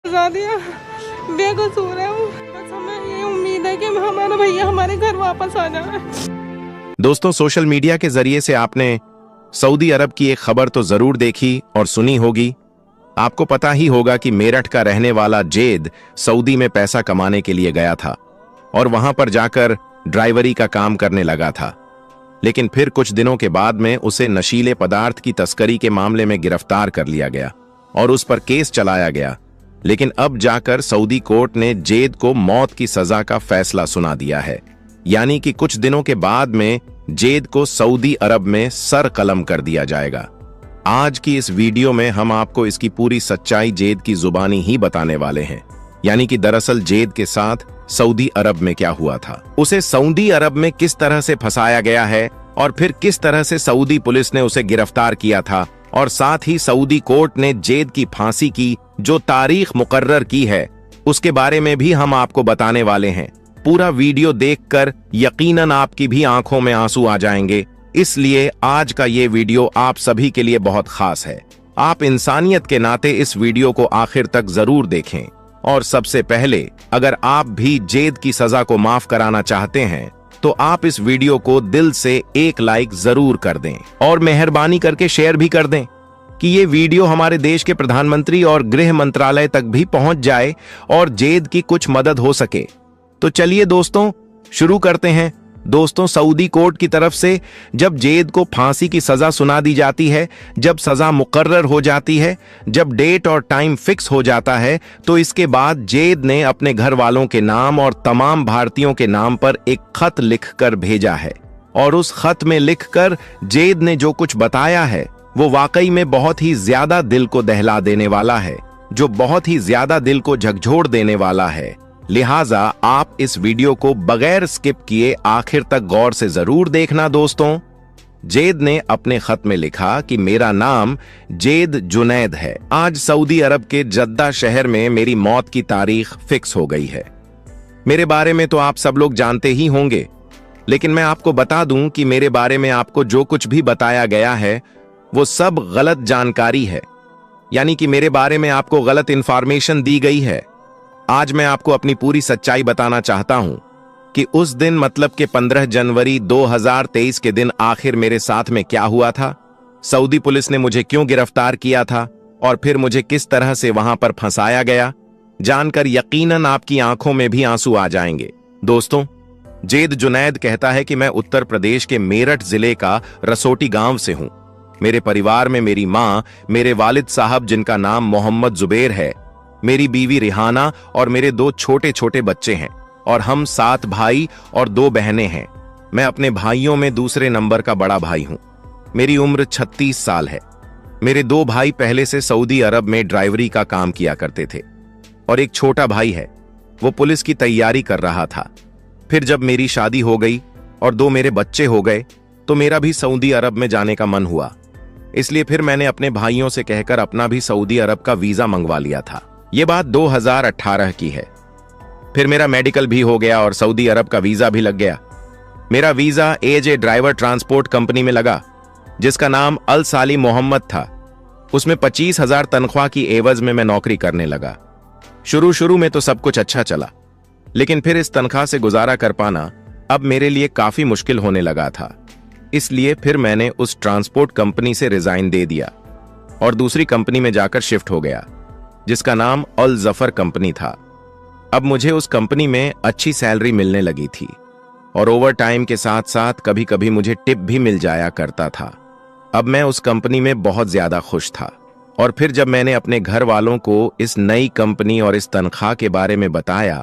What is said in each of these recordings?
सजा दिया, बेकसूर है वो। बस हमें ये उम्मीद है कि हमारा भैया हमारे घर वापस आ जाए। दोस्तों, सोशल मीडिया के जरिए से आपने सऊदी अरब की एक खबर तो जरूर देखी और सुनी होगी। आपको पता ही होगा कि मेरठ का रहने वाला जेद सऊदी में पैसा कमाने के लिए गया था और वहां पर जाकर ड्राइवरी का काम करने लगा था। लेकिन फिर कुछ दिनों के बाद में उसे नशीले पदार्थ की तस्करी के मामले में गिरफ्तार कर लिया गया और उस पर केस चलाया गया। लेकिन अब जाकर सऊदी कोर्ट ने जेद को मौत की सजा का फैसला सुना दिया है। यानी कि कुछ दिनों के बाद में जेद को सऊदी अरब में सर कलम कर दिया जाएगा। आज की इस वीडियो में हम आपको इसकी पूरी सच्चाई जेद की जुबानी ही बताने वाले हैं। यानी कि दरअसल जेद के साथ सऊदी अरब में क्या हुआ था, उसे सऊदी अरब में किस तरह से फंसाया गया है और फिर किस तरह से सऊदी पुलिस ने उसे गिरफ्तार किया था, और साथ ही सऊदी कोर्ट ने जेद की फांसी की जो तारीख मुकर्रर की है उसके बारे में भी हम आपको बताने वाले हैं। पूरा वीडियो देखकर यकीनन आपकी भी आंखों में आंसू आ जाएंगे। इसलिए आज का ये वीडियो आप सभी के लिए बहुत खास है। आप इंसानियत के नाते इस वीडियो को आखिर तक जरूर देखें। और सबसे पहले, अगर आप भी जेद की सजा को माफ कराना चाहते हैं तो आप इस वीडियो को दिल से एक लाइक जरूर कर दें और मेहरबानी करके शेयर भी कर दें कि ये वीडियो हमारे देश के प्रधानमंत्री और गृह मंत्रालय तक भी पहुंच जाए और जेद की कुछ मदद हो सके। तो चलिए दोस्तों, शुरू करते हैं। दोस्तों, सऊदी कोर्ट की तरफ से जब जेद को फांसी की सजा सुना दी जाती है, जब सजा मुकर्रर हो जाती है, जब डेट और टाइम फिक्स हो जाता है, तो इसके बाद जेद ने अपने घर वालों के नाम और तमाम भारतीयों के नाम पर एक खत लिखकर भेजा है। और उस खत में लिखकर जेद ने जो कुछ बताया है वो वाकई में बहुत ही ज्यादा दिल को दहला देने वाला है, जो बहुत ही ज्यादा दिल को झकझोर देने वाला है। लिहाजा आप इस वीडियो को बगैर स्किप किए आखिर तक गौर से जरूर देखना। दोस्तों, जेद ने अपने खत में लिखा कि मेरा नाम जेद जुनैद है। आज सऊदी अरब के जद्दा शहर में मेरी मौत की तारीख फिक्स हो गई है। मेरे बारे में तो आप सब लोग जानते ही होंगे, लेकिन मैं आपको बता दूं कि मेरे बारे में आपको जो कुछ भी बताया गया है वो सब गलत जानकारी है। यानी कि मेरे बारे में आपको गलत इंफॉर्मेशन दी गई है। आज मैं आपको अपनी पूरी सच्चाई बताना चाहता हूं कि उस दिन, मतलब कि 15 जनवरी 2023 के दिन आखिर मेरे साथ में क्या हुआ था, सऊदी पुलिस ने मुझे क्यों गिरफ्तार किया था और फिर मुझे किस तरह से वहां पर फंसाया गया। जानकर यकीनन आपकी आंखों में भी आंसू आ जाएंगे। दोस्तों, जेद जुनैद कहता है कि मैं उत्तर प्रदेश के मेरठ जिले का रसोटी गांव से हूं। मेरे परिवार में मेरी मां, मेरे वालिद साहब जिनका नाम मोहम्मद जुबैर है, मेरी बीवी रिहाना और मेरे 2 छोटे छोटे बच्चे हैं और हम 7 भाई और 2 बहनें हैं। मैं अपने भाइयों में दूसरे नंबर का बड़ा भाई हूं। मेरी उम्र 36 साल है। मेरे 2 भाई पहले से सऊदी अरब में ड्राइवरी का काम किया करते थे और एक छोटा भाई है, वो पुलिस की तैयारी कर रहा था। फिर जब मेरी शादी हो गई और 2 मेरे बच्चे हो गए तो मेरा भी सऊदी अरब में जाने का मन हुआ। इसलिए फिर मैंने अपने भाइयों से कहकर अपना भी सऊदी अरब का वीजा मंगवा लिया था। ये बात 2018 की है। फिर मेरा मेडिकल भी हो गया और सऊदी अरब का वीजा भी लग गया। मेरा वीजा एजे ड्राइवर ट्रांसपोर्ट कंपनी में लगा जिसका नाम अल साली मोहम्मद था। उसमें 25,000 तनख्वाह की एवज में मैं नौकरी करने लगा। शुरू में तो सब कुछ अच्छा चला, लेकिन फिर इस तनख्वाह से गुजारा कर पाना अब मेरे लिए काफी मुश्किल होने लगा था। इसलिए फिर मैंने उस ट्रांसपोर्ट कंपनी से रिजाइन दे दिया और दूसरी कंपनी में जाकर शिफ्ट हो गया जिसका नाम अल जफर कंपनी था। अब मुझे उस कंपनी में अच्छी सैलरी मिलने लगी थी और ओवर टाइम के साथ साथ कभी कभी मुझे टिप भी मिल जाया करता था। अब मैं उस कंपनी में बहुत ज्यादा खुश था। और फिर जब मैंने अपने घर वालों को इस नई कंपनी और इस तनख्वाह के बारे में बताया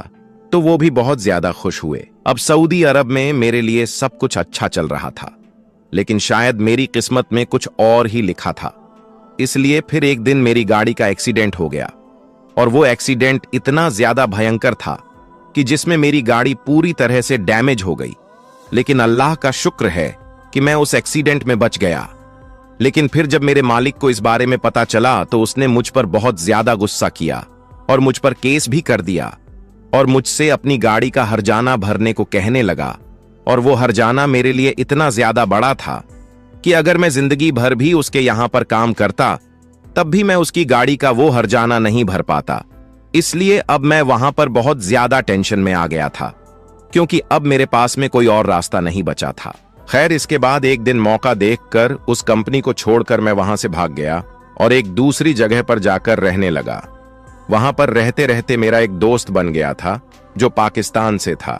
तो वो भी बहुत ज्यादा खुश हुए। अब सऊदी अरब में मेरे लिए सब कुछ अच्छा चल रहा था, लेकिन शायद मेरी किस्मत में कुछ और ही लिखा था। इसलिए फिर एक दिन मेरी गाड़ी का एक्सीडेंट हो गया और वो एक्सीडेंट इतना ज्यादा भयंकर था कि जिसमें मेरी गाड़ी पूरी तरह से डैमेज हो गई। लेकिन अल्लाह का शुक्र है कि मैं उस एक्सीडेंट में बच गया। लेकिन फिर जब मेरे मालिक को इस बारे में पता चला तो उसने मुझ पर बहुत ज्यादा गुस्सा किया और मुझ पर केस भी कर दिया और मुझसे अपनी गाड़ी का हर्जाना भरने को कहने लगा। और वो हर्जाना मेरे लिए इतना ज्यादा बड़ा था कि अगर मैं जिंदगी भर भी उसके यहां पर काम करता तब भी मैं उसकी गाड़ी का वो हर्जाना नहीं भर पाता। इसलिए अब मैं वहां पर बहुत ज्यादा टेंशन में आ गया था, क्योंकि अब मेरे पास में कोई और रास्ता नहीं बचा था। खैर, इसके बाद एक दिन मौका देखकर उस कंपनी को छोड़कर मैं वहां से भाग गया और एक दूसरी जगह पर जाकर रहने लगा। वहां पर रहते रहते मेरा एक दोस्त बन गया था जो पाकिस्तान से था।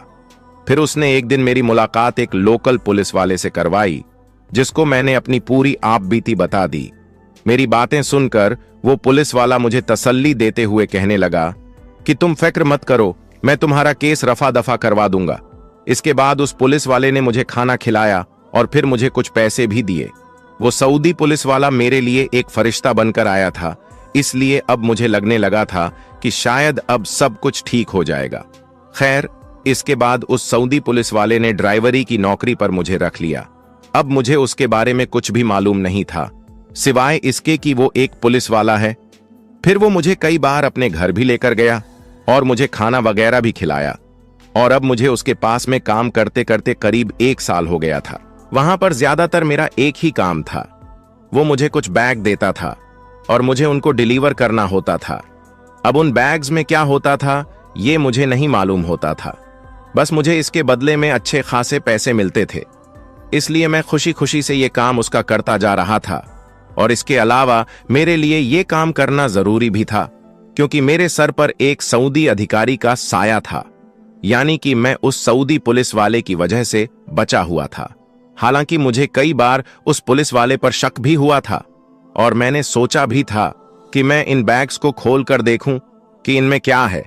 फिर उसने एक दिन मेरी मुलाकात एक लोकल पुलिस वाले से करवाई, जिसको मैंने अपनी पूरी आपबीती बता दी। मेरी बातें सुनकर वो पुलिस वाला मुझे तसल्ली देते हुए कहने लगा कि तुम फिक्र मत करो, मैं तुम्हारा केस रफा दफा करवा दूंगा। इसके बाद उस पुलिस वाले ने मुझे खाना खिलाया और फिर मुझे कुछ पैसे भी दिए। वो सऊदी पुलिस वाला मेरे लिए एक फरिश्ता बनकर आया था, इसलिए अब मुझे लगने लगा था कि शायद अब सब कुछ ठीक हो जाएगा। खैर, इसके बाद उस सऊदी पुलिस वाले ने ड्राइवरी की नौकरी पर मुझे रख लिया। अब मुझे उसके बारे में कुछ भी मालूम नहीं था, सिवाय इसके कि वो एक पुलिस वाला है। फिर वो मुझे कई बार अपने घर भी लेकर गया और मुझे खाना वगैरह भी खिलाया, और अब मुझे उसके पास में काम करते करते करीब 1 साल हो गया था। वहां पर ज्यादातर मेरा एक ही काम था, वो मुझे कुछ बैग देता था और मुझे उनको डिलीवर करना होता था। अब उन बैग्स में क्या होता था ये मुझे नहीं मालूम होता था, बस मुझे इसके बदले में अच्छे खासे पैसे मिलते थे, इसलिए मैं खुशी खुशी से ये काम उसका करता जा रहा था। और इसके अलावा मेरे लिए ये काम करना जरूरी भी था, क्योंकि मेरे सर पर एक सऊदी अधिकारी का साया था, यानी कि मैं उस सऊदी पुलिस वाले की वजह से बचा हुआ था। हालांकि मुझे कई बार उस पुलिस वाले पर शक भी हुआ था और मैंने सोचा भी था कि मैं इन बैग्स को खोल कर देखूं कि इनमें क्या है,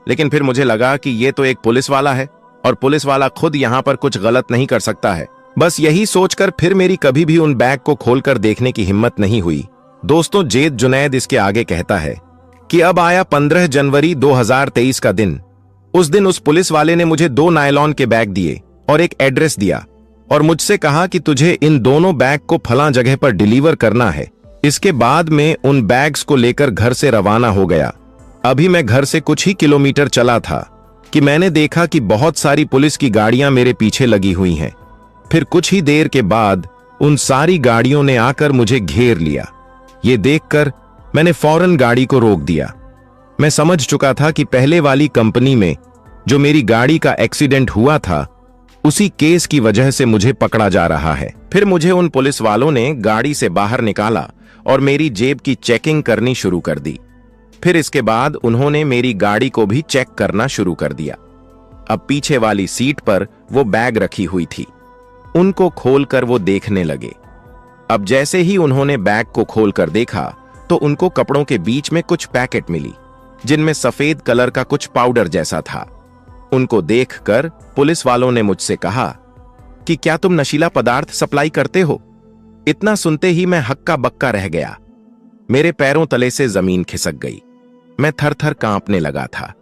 लेकिन फिर मुझे लगा कि ये तो एक पुलिस वाला है और पुलिस वाला खुद यहां पर कुछ गलत नहीं कर सकता है। बस यही सोचकर फिर मेरी कभी भी उन बैग को खोलकर देखने की हिम्मत नहीं हुई। दोस्तों, जेद जुनैद इसके आगे कहता है कि अब आया 15 जनवरी 2023 का दिन। उस दिन उस पुलिस वाले ने मुझे 2 नायलॉन के बैग दिए और एक एड्रेस दिया और मुझसे कहा कि तुझे इन दोनों बैग को फलां जगह पर डिलीवर करना है। इसके बाद में उन बैग्स को लेकर घर से रवाना हो गया। अभी मैं घर से कुछ ही किलोमीटर चला था कि मैंने देखा कि बहुत सारी पुलिस की गाड़ियां मेरे पीछे लगी हुई हैं। फिर कुछ ही देर के बाद उन सारी गाड़ियों ने आकर मुझे घेर लिया। ये देखकर मैंने फौरन गाड़ी को रोक दिया। मैं समझ चुका था कि पहले वाली कंपनी में जो मेरी गाड़ी का एक्सीडेंट हुआ था, उसी केस की वजह से मुझे पकड़ा जा रहा है। फिर मुझे उन पुलिस वालों ने गाड़ी से बाहर निकाला और मेरी जेब की चेकिंग करनी शुरू कर दी। फिर इसके बाद उन्होंने मेरी गाड़ी को भी चेक करना शुरू कर दिया। अब पीछे वाली सीट पर वो बैग रखी हुई थी, उनको खोलकर वो देखने लगे। अब जैसे ही उन्होंने बैग को खोलकर देखा तो उनको कपड़ों के बीच में कुछ पैकेट मिली, जिनमें सफेद कलर का कुछ पाउडर जैसा था। उनको देखकर पुलिस वालों ने मुझसे कहा कि क्या तुम नशीला पदार्थ सप्लाई करते हो? इतना सुनते ही मैं हक्का बक्का रह गया। मेरे पैरों तले से जमीन खिसक गई। मैं थर थर कांपने लगा था।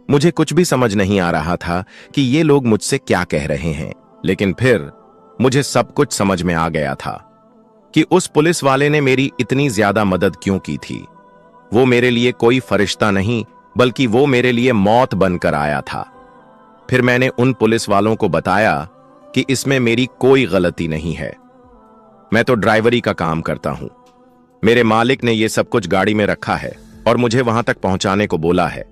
मुझे कुछ भी समझ नहीं आ रहा था कि ये लोग मुझसे क्या कह रहे हैं, लेकिन फिर मुझे सब कुछ समझ में आ गया था कि उस पुलिस वाले ने मेरी इतनी ज्यादा मदद क्यों की थी। वो मेरे लिए कोई फरिश्ता नहीं, बल्कि वो मेरे लिए मौत बनकर आया था। फिर मैंने उन पुलिस वालों को बताया कि इसमें मेरी कोई गलती नहीं है, मैं तो ड्राइवरी का काम करता हूं। मेरे मालिक ने ये सब कुछ गाड़ी में रखा है और मुझे वहां तक पहुंचाने को बोला है।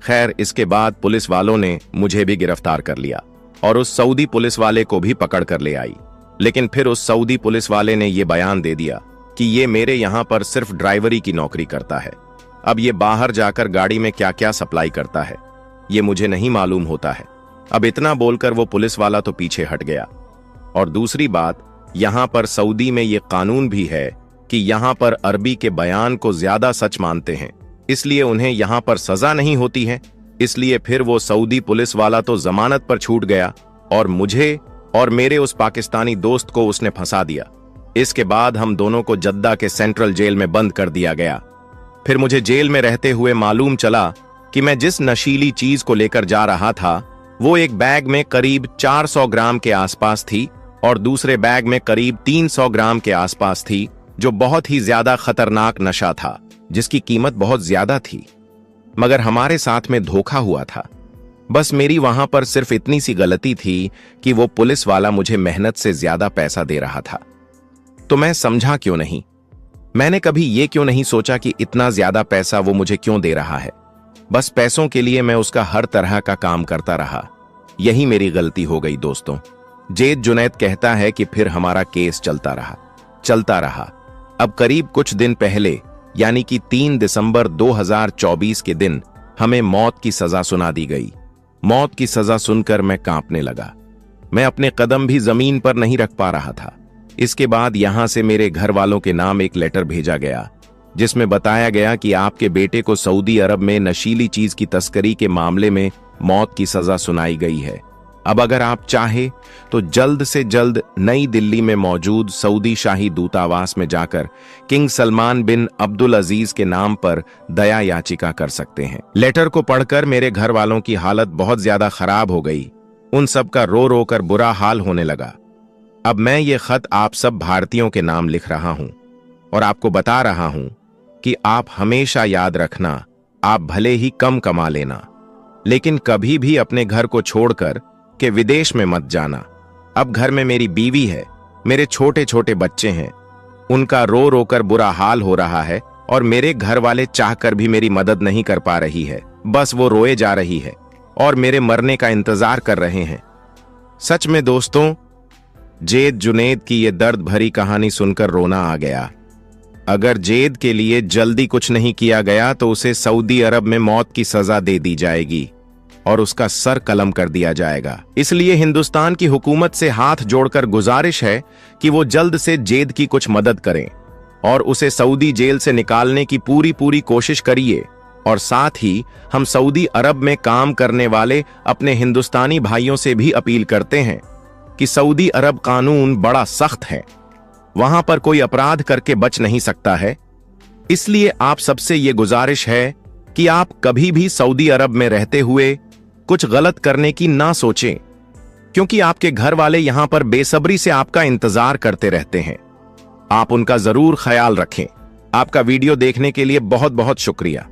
खैर, इसके बाद पुलिस वालों ने मुझे भी गिरफ्तार कर लिया और उस सऊदी पुलिस वाले को भी पकड़ कर ले आई। लेकिन फिर उस सऊदी पुलिस वाले ने यह बयान दे दिया कि ये मेरे यहां पर सिर्फ ड्राइवरी की नौकरी करता है। अब ये बाहर जाकर गाड़ी में क्या क्या सप्लाई करता है ये मुझे नहीं मालूम होता है। अब इतना बोलकर वो पुलिस वाला तो पीछे हट गया। और दूसरी बात, यहां पर सऊदी में ये कानून भी है कि यहां पर अरबी के बयान को ज्यादा सच मानते हैं, इसलिए उन्हें यहां पर सजा नहीं होती है। इसलिए फिर वो सऊदी पुलिस वाला तो जमानत पर छूट गया और मुझे और मेरे उस पाकिस्तानी दोस्त को उसने फंसा दिया। इसके बाद हम दोनों को जद्दा के सेंट्रल जेल में बंद कर दिया गया। फिर मुझे जेल में रहते हुए मालूम चला कि मैं जिस नशीली चीज को लेकर जा रहा था वो एक बैग में करीब 400 ग्राम के आसपास थी और दूसरे बैग में करीब 300 ग्राम के आसपास थी, जो बहुत ही ज्यादा खतरनाक नशा था, जिसकी कीमत बहुत ज्यादा थी। मगर हमारे साथ में धोखा हुआ था। बस मेरी वहां पर सिर्फ इतनी सी गलती थी कि वो पुलिस वाला मुझे मेहनत से ज्यादा पैसा दे रहा था। तो मैं समझा क्यों नहीं, मैंने कभी ये क्यों नहीं सोचा कि इतना ज्यादा पैसा वो मुझे क्यों दे रहा है। बस पैसों के लिए मैं उसका हर तरह का काम करता रहा। यही मेरी गलती हो गई दोस्तों। जेद जुनैद कहता है कि फिर हमारा केस चलता रहा। अब करीब कुछ दिन पहले यानी कि 3 दिसंबर 2024 के दिन हमें मौत की सजा सुना दी गई। मौत की सजा सुनकर मैं कांपने लगा। मैं अपने कदम भी जमीन पर नहीं रख पा रहा था। इसके बाद यहां से मेरे घर वालों के नाम एक लेटर भेजा गया जिसमें बताया गया कि आपके बेटे को सऊदी अरब में नशीली चीज की तस्करी के मामले में मौत की सजा सुनाई गई है। अब अगर आप चाहे तो जल्द से जल्द नई दिल्ली में मौजूद सऊदी शाही दूतावास में जाकर किंग सलमान बिन अब्दुल अजीज के नाम पर दया याचिका कर सकते हैं। लेटर को पढ़कर मेरे घर वालों की हालत बहुत ज्यादा खराब हो गई। उन सब का रो रो कर बुरा हाल होने लगा। अब मैं ये खत आप सब भारतीयों के नाम लिख रहा हूं और आपको बता रहा हूं कि आप हमेशा याद रखना, आप भले ही कम कमा लेना, लेकिन कभी भी अपने घर को छोड़कर के विदेश में मत जाना। अब घर में मेरी बीवी है, मेरे छोटे छोटे बच्चे हैं, उनका रो रो कर बुरा हाल हो रहा है और मेरे घर वाले चाहकर भी मेरी मदद नहीं कर पा रही है। बस वो रोए जा रही है और मेरे मरने का इंतजार कर रहे हैं। सच में दोस्तों, जेद जुनैद की ये दर्द भरी कहानी सुनकर रोना आ गया। अगर जेद के लिए जल्दी कुछ नहीं किया गया तो उसे सऊदी अरब में मौत की सजा दे दी जाएगी और उसका सर कलम कर दिया जाएगा। इसलिए हिंदुस्तान की हुकूमत से हाथ जोड़कर गुजारिश है कि वो जल्द से जेद की कुछ मदद करें और उसे सऊदी जेल से निकालने की पूरी कोशिश करिए। और साथ ही हम सऊदी अरब में काम करने वाले अपने हिंदुस्तानी भाइयों से भी अपील करते हैं कि सऊदी अरब कानून बड़ा सख्त है, वहां पर कोई अपराध करके बच नहीं सकता है। इसलिए आप सबसे ये गुजारिश है कि आप कभी भी सऊदी अरब में रहते हुए कुछ गलत करने की ना सोचें, क्योंकि आपके घर वाले यहां पर बेसब्री से आपका इंतजार करते रहते हैं। आप उनका जरूर ख्याल रखें। आपका वीडियो देखने के लिए बहुत बहुत शुक्रिया।